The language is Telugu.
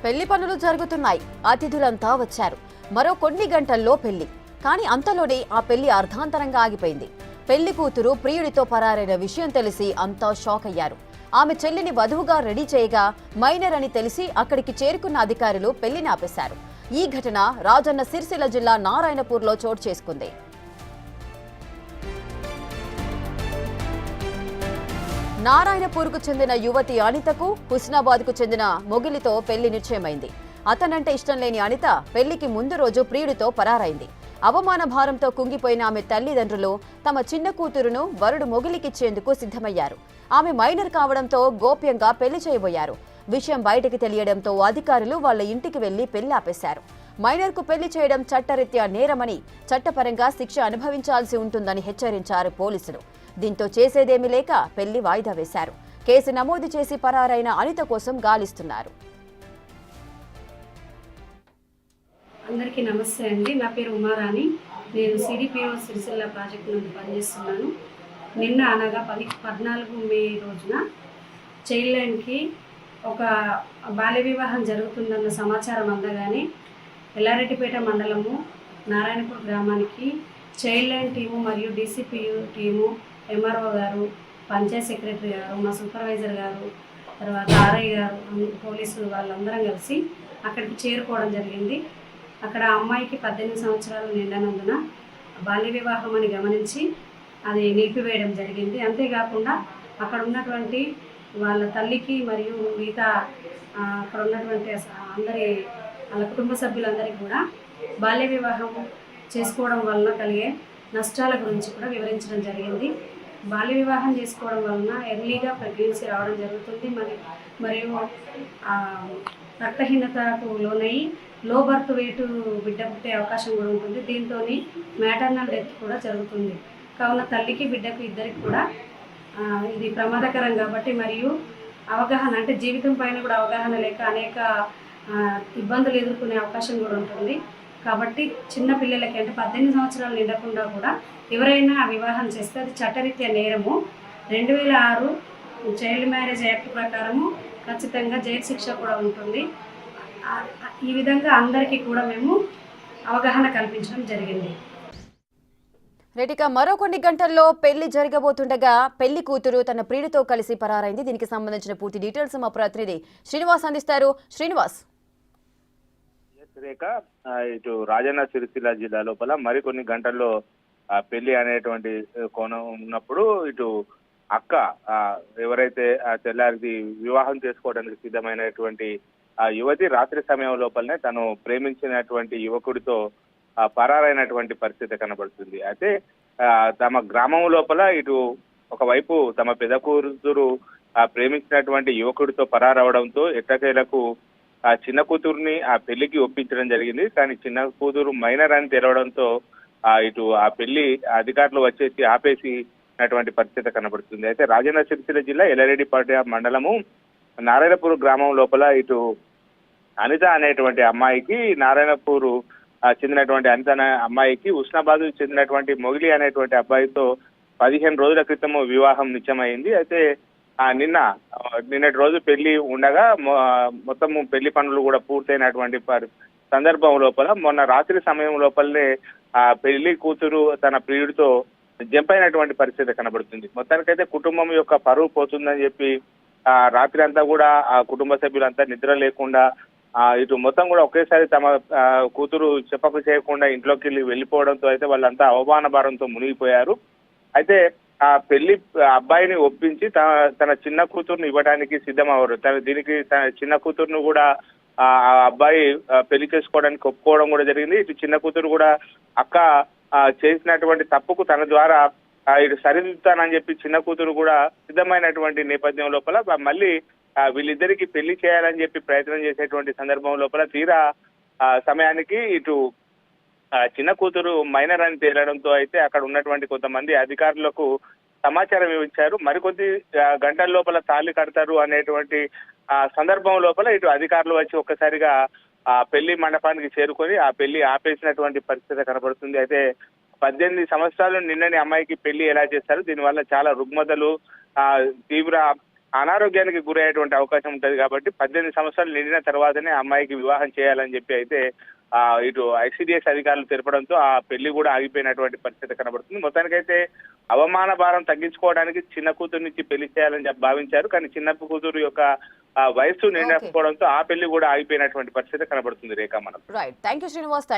పెళ్లి పనులు జరుగుతున్నాయి. అతిథులంతా వచ్చారు. మరో కొన్ని గంటల్లో పెళ్లి. కానీ అంతలోనే ఆ పెళ్లి అర్ధాంతరంగా ఆగిపోయింది. పెళ్లి కూతురు ప్రియుడితో పరారైన విషయం తెలిసి అంతా షాక్ అయ్యారు. ఆమె చెల్లిని వధువుగా రెడీ చేయగా మైనర్ అని తెలిసి అక్కడికి చేరుకున్న అధికారులు పెళ్లిని ఆపేశారు. ఈ ఘటన రాజన్న సిరిసిల్ల జిల్లా నారాయణపూర్లో చోటు చేసుకుంది. నారాయణపూర్కు చెందిన యువతి అనితకు హుస్నాబాద్కు చెందిన మొగిలితో పెళ్లి నిశ్చయమైంది. అతనంటే ఇష్టం లేని అనిత పెళ్లికి ముందు రోజు ప్రియుడితో పరారైంది. అవమాన భారంతో కుంగిపోయిన ఆమె తల్లిదండ్రులు తమ చిన్న కూతురును వరుడు మొగిలికిచ్చేందుకు సిద్ధమయ్యారు. ఆమె మైనర్ కావడంతో గోప్యంగా పెళ్లి చేయబోయారు. విషయం బయటకు తెలియడంతో అధికారులు వాళ్ల ఇంటికి వెళ్లి పెళ్లి ఆపేశారు. మైనర్కు పెళ్లి చేయడం చట్టరీత్యా నేరమని, చట్టపరంగా శిక్ష అనుభవించాల్సి ఉంటుందని హెచ్చరించారు పోలీసులు. దీంతో చేసేదేమీ లేక పెళ్లి వాయిదా వేశారు. కేసు నమోదు చేసి పరారైన అనిత కోసం గాలిస్తున్నారు. అందరికీ నమస్తే అండి. నా పేరు ఉమారాణి. నేను సిడిపిఓ సిరిసిల్ల ప్రాజెక్టు నుండి పనిచేస్తున్నాను. నిన్న అనగా 14 మే రోజున చైల్డ్ లైన్కి ఒక బాల్య వివాహం జరుగుతుందన్న సమాచారం అందగానే ఎల్లారెడ్డిపేట మండలము నారాయణపూర్ గ్రామానికి చైల్డ్ లైన్ టీము మరియు డిసిపియు టీము, ఎంఆర్ఓ గారు, పంచాయత్ సెక్రటరీ గారు, మా సూపర్వైజర్ గారు, తర్వాత ఆర్ఐ గారు, పోలీసులు వాళ్ళందరం కలిసి అక్కడికి చేరుకోవడం జరిగింది. అక్కడ అమ్మాయికి 18 సంవత్సరాలు నిండనందున బాల్య వివాహం అని గమనించి అది నిలిపివేయడం జరిగింది. అంతేకాకుండా అక్కడ ఉన్నటువంటి వాళ్ళ తల్లికి మరియు మిగతా అక్కడ ఉన్నటువంటి వాళ్ళ కుటుంబ సభ్యులందరికీ కూడా బాల్య వివాహం చేసుకోవడం వల్ల కలిగే నష్టాల గురించి కూడా వివరించడం జరిగింది. బాల్య వివాహం చేసుకోవడం వలన ఎర్లీగా ప్రెగ్నెన్సీ రావడం జరుగుతుంది. మరియు రక్తహీనతకు లోనయ్యి లో బర్త్ వెయిట్ బిడ్డ పుట్టే అవకాశం కూడా ఉంటుంది. దీంతో మ్యాటర్నల్ డెత్ కూడా జరుగుతుంది. కావున తల్లికి బిడ్డకు ఇద్దరికి కూడా ఇది ప్రమాదకరం కాబట్టి, మరియు అవగాహన అంటే జీవితం పైన కూడా అవగాహన లేక అనేక ఇబ్బందులు ఎదుర్కొనే అవకాశం కూడా ఉంటుంది. కాబట్టి చిన్న పిల్లలకి అంటే 18 సంవత్సరాలు నిండకుండా కూడా ఎవరైనా వివాహం చేస్తే అది చట్టరీత్యా నేరము. 2006 చైల్డ్ మ్యారేజ్ యాక్ట్ ప్రకారము ఖచ్చితంగా జైలు శిక్ష కూడా ఉంటుంది. ఈ విధంగా అందరికీ కూడా మేము అవగాహన కల్పించడం జరిగింది. రెటిక మరో కొన్ని గంటల్లో పెళ్లి జరగబోతుండగా పెళ్లి కూతురు తన ప్రియుడితో కలిసి పరారైంది. దీనికి సంబంధించిన పూర్తి డీటెయిల్స్ మా ప్రతినిధి శ్రీనివాస్ అందిస్తారు. శ్రీనివాస్, ఇటు రాజన్న సిరిసిల్ల జిల్లా లోపల మరికొన్ని గంటల్లో పెళ్లి అనేటువంటి కోణం ఉన్నప్పుడు ఇటు అక్క ఎవరైతే తెల్లారిది వివాహం చేసుకోవడానికి సిద్ధమైనటువంటి ఆ యువతి రాత్రి సమయం లోపలనే తను ప్రేమించినటువంటి యువకుడితో పరారైనటువంటి పరిస్థితి కనబడుతుంది. అయితే తమ గ్రామం లోపల ఇటు ఒకవైపు తమ పెద్ద కూతురు ప్రేమించినటువంటి యువకుడితో పరారవడంతో ఎట్టకేలకు ఆ చిన్న కూతురుని ఆ పెళ్లికి ఒప్పించడం జరిగింది. కానీ చిన్న కూతురు మైనర్ అని తెలవడంతో ఇటు ఆ పెళ్లి అధికారులు వచ్చేసి ఆపేసినటువంటి పరిస్థితి కనబడుతుంది. అయితే రాజన్న సిరిసిల్ల జిల్లా ఎల్లారెడ్డిపేట మండలము నారాయణపూర్ గ్రామం లోపల ఇటు అనిత అనేటువంటి అమ్మాయికి నారాయణపూర్ చెందినటువంటి అనిత అనే అమ్మాయికి హుస్నాబాద్ చెందినటువంటి మొగిలి అనేటువంటి అబ్బాయితో 15 రోజుల క్రితం వివాహం నిశ్చయమైంది. అయితే నిన్నటి రోజు పెళ్లి ఉండగా మొత్తం పెళ్లి పనులు కూడా పూర్తయినటువంటి సందర్భం లోపల మొన్న రాత్రి సమయం లోపలనే ఆ పెళ్లి కూతురు తన ప్రియుడితో జంపైనటువంటి పరిస్థితి కనబడుతుంది. మొత్తానికైతే కుటుంబం యొక్క పరువు పోతుందని చెప్పి రాత్రి అంతా కూడా ఆ కుటుంబ సభ్యులంతా నిద్ర లేకుండా ఇటు మొత్తం కూడా ఒకేసారి తమ కూతురు చెప్పక చేయకుండా ఇంట్లోకి వెళ్ళిపోవడంతో అయితే వాళ్ళంతా అవమాన భారంతో మునిగిపోయారు. అయితే ఆ పెళ్లి అబ్బాయిని ఒప్పించి తన చిన్న కూతురుని ఇవ్వడానికి సిద్ధమయ్యారు. దీనికి తన చిన్న కూతురును కూడా ఆ అబ్బాయి పెళ్లి చేసుకోవడానికి ఒప్పుకోవడం కూడా జరిగింది. ఇటు చిన్న కూతురు కూడా అక్క చేసినటువంటి తప్పుకు తన ద్వారా ఇటు సరిదిద్దుతానని చెప్పి చిన్న కూతురు కూడా సిద్ధమైనటువంటి నేపథ్యం లోపల మళ్ళీ వీళ్ళిద్దరికి పెళ్లి చేయాలని చెప్పి ప్రయత్నం చేసేటువంటి సందర్భం లోపల తీరా సమయానికి ఇటు చిన్న కూతురు మైనర్ అని తేలడంతో అయితే అక్కడ ఉన్నటువంటి కొంతమంది అధికారులకు సమాచారం ఇచ్చారు. మరికొద్ది గంటల లోపల తాళి కడతారు అనేటువంటి సందర్భం లోపల ఇటు అధికారులు వచ్చి ఒక్కసారిగా ఆ పెళ్లి మండపానికి చేరుకొని ఆ పెళ్లి ఆపేసినటువంటి పరిస్థితి కనబడుతుంది. అయితే 18 సంవత్సరాలు నిన్నని అమ్మాయికి పెళ్లి ఎలా చేస్తారు, దీనివల్ల చాలా రుగ్మతలు తీవ్ర అనారోగ్యానికి గురయ్యేటువంటి అవకాశం ఉంటది కాబట్టి 18 సంవత్సరాలు నిండిన తర్వాతనే అమ్మాయికి వివాహం చేయాలని చెప్పి అయితే ఇటు ఐసిడిఎస్ అధికారులు తెలపడంతో ఆ పెళ్లి కూడా ఆగిపోయినటువంటి పరిస్థితి కనబడుతుంది. మొత్తానికైతే అవమాన భారం తగ్గించుకోవడానికి చిన్న కూతురు నుంచి పెళ్లి చేయాలని చెప్పి భావించారు. కానీ చిన్న కూతురు యొక్క వయస్సు నిండకపోవడంతో ఆ పెళ్లి కూడా ఆగిపోయినటువంటి పరిస్థితి కనబడుతుంది రేఖ. మనం రైట్, థ్యాంక్ యూ శ్రీనివాస్.